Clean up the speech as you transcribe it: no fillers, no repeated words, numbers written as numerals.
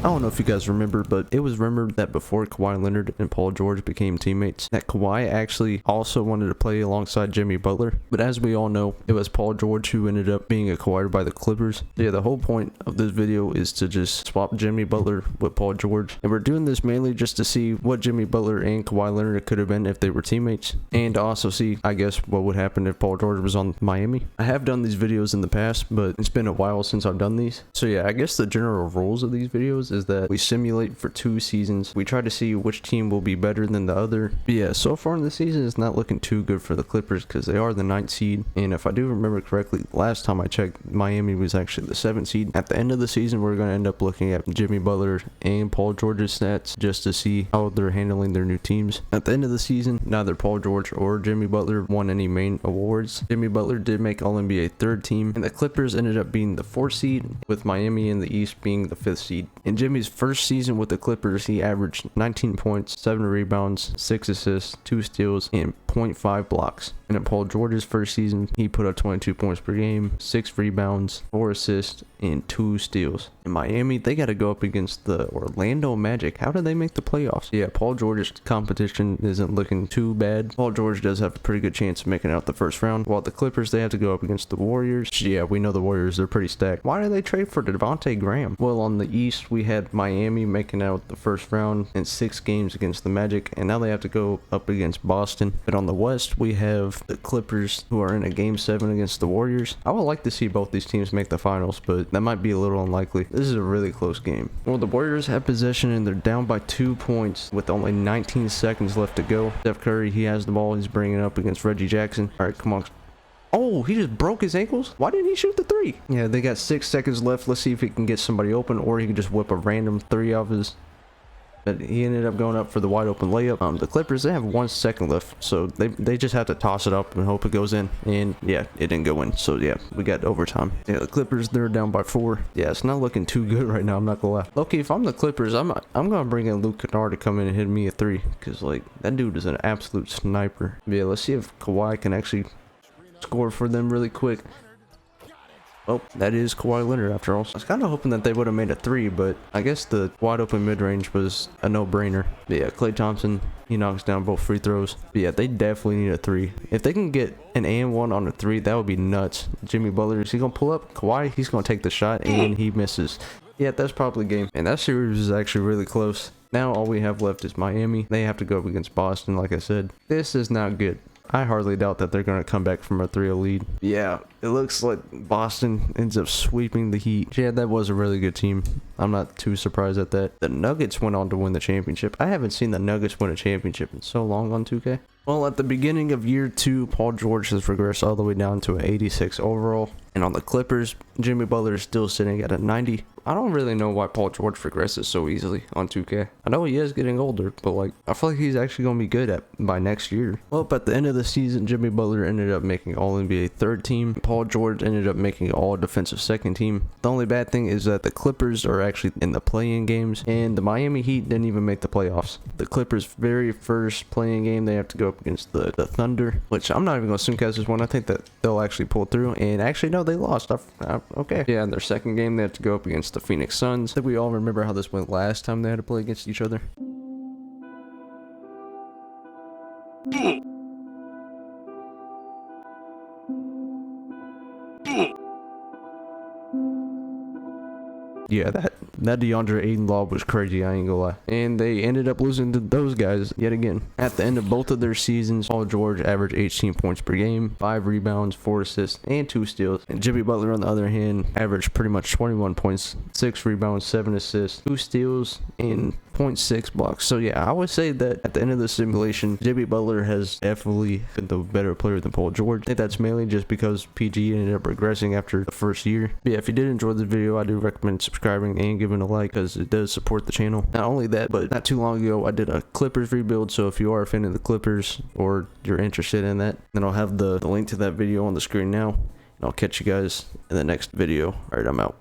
don't know if you guys remember, but it was rumored that before Kawhi Leonard and Paul George became teammates, that Kawhi actually also wanted to play alongside Jimmy Butler. But as we all know, it was Paul George who ended up being acquired by the Clippers. So yeah, the whole point of this video is to just swap Jimmy Butler with Paul George. And we're doing this mainly just to see what Jimmy Butler and Kawhi Leonard could have been if they were teammates. And to also see, I guess, what would happen if Paul George was on Miami. I have done these videos in the past, but it's been a while since I've done these. So yeah, I guess the general rules of these videos is that we simulate for 2 seasons. We try to see which team will be better than the other. But yeah, so far in the season, it's not looking too good for the Clippers because they are the 9th seed. And if I do remember correctly, last time I checked, Miami was actually the 7th seed. At the end of the season, we're going to end up looking at Jimmy Butler and Paul George's stats just to see how they're handling their new teams. At the end of the season, neither Paul George or Jimmy Butler won any main awards. Jimmy Butler did make All-NBA 3rd team, and the Clippers ended up being the 4th seed, with Miami in the East being the 5th seed. In Jimmy's first season with the Clippers, he averaged 19 points, 7 rebounds, 6 assists, 2 steals, and 0.5 blocks. And in Paul George's first season, he put up 22 points per game, 6 rebounds, 4 assists, and 2 steals. In Miami, they got to go up against the Orlando Magic. How did they make the playoffs? Yeah, Paul George's competition isn't looking too bad. Paul George does have a pretty good chance of making out the first round, while the Clippers, they have to go up against the Warriors. Yeah, we know the Warriors, they're pretty stacked. Why did they trade for Devontae Graham? Well, on the East, we had Miami making out the first round in 6 games against the Magic, and now they have to go up against Boston. But on the West, we have the Clippers, who are in a game 7 against the Warriors. I would like to see both these teams make the finals, but that might be a little unlikely. This is a really close game. Well, the Warriors have possession and they're down by 2 points with only 19 seconds left to go. Steph Curry, he has the ball. He's bringing it up against Reggie Jackson. All right, come on. Oh, he just broke his ankles? Why didn't he shoot the 3? Yeah, they got 6 seconds left. Let's see if he can get somebody open, or he can just whip a random 3 off his... But he ended up going up for the wide open layup. The Clippers, they have 1 second left, so they just have to toss it up and hope it goes in. And yeah, it didn't go in. So yeah, we got overtime. Yeah, the Clippers, they're down by 4. Yeah, it's not looking too good right now. I'm not gonna lie. Okay, if I'm the Clippers, I'm gonna bring in Luke Kennard to come in and hit me a 3, because like that dude is an absolute sniper. But yeah, let's see if Kawhi can actually score for them really quick. Oh, that is Kawhi Leonard after all. I was kind of hoping that they would have made a 3, but I guess the wide open mid-range was a no-brainer. But yeah, Klay Thompson, he knocks down both free throws. But yeah, they definitely need a 3. If they can get an and 1 on a 3, that would be nuts. Jimmy Butler, is he going to pull up? Kawhi, he's going to take the shot, and he misses. Yeah, that's probably game. And that series is actually really close. Now all we have left is Miami. They have to go up against Boston, like I said. This is not good. I hardly doubt that they're going to come back from a 3-0 lead. Yeah, it looks like Boston ends up sweeping the Heat. Yeah, that was a really good team. I'm not too surprised at that. The Nuggets went on to win the championship. I haven't seen the Nuggets win a championship in so long on 2K. Well, at the beginning of year 2, Paul George has regressed all the way down to an 86 overall. And on the Clippers, Jimmy Butler is still sitting at a 90. I don't really know why Paul George regresses so easily on 2K. I know he is getting older, but like I feel like he's actually going to be good by next year. Well, at the end of the season, Jimmy Butler ended up making All-NBA 3rd team. Paul George ended up making All-Defensive 2nd team. The only bad thing is that the Clippers are actually in the play-in games, and the Miami Heat didn't even make the playoffs. The Clippers' very first play-in game, they have to go up against the Thunder, which I'm not even going to assume this one. I think that they'll actually pull through, and actually no, they lost. Okay. Yeah, in their second game, they have to go up against the Phoenix Suns. I think we all remember how this went last time they had to play against each other. Yeah, that DeAndre Ayton lob was crazy, I ain't gonna lie. And they ended up losing to those guys yet again. At the end of both of their seasons, Paul George averaged 18 points per game, 5 rebounds, 4 assists, and 2 steals. And Jimmy Butler, on the other hand, averaged pretty much 21 points, 6 rebounds, 7 assists, 2 steals, and 0.6 blocks. So yeah, I would say that at the end of the simulation, Jimmy Butler has definitely been the better player than Paul George. I think that's mainly just because PG ended up regressing after the first year. But yeah, if you did enjoy this video, I do recommend subscribing and giving a like, because it does support the channel. Not only that, but not too long ago, I did a Clippers rebuild. So if you are a fan of the Clippers or you're interested in that, then I'll have the link to that video on the screen now. And I'll catch you guys in the next video. All right, I'm out.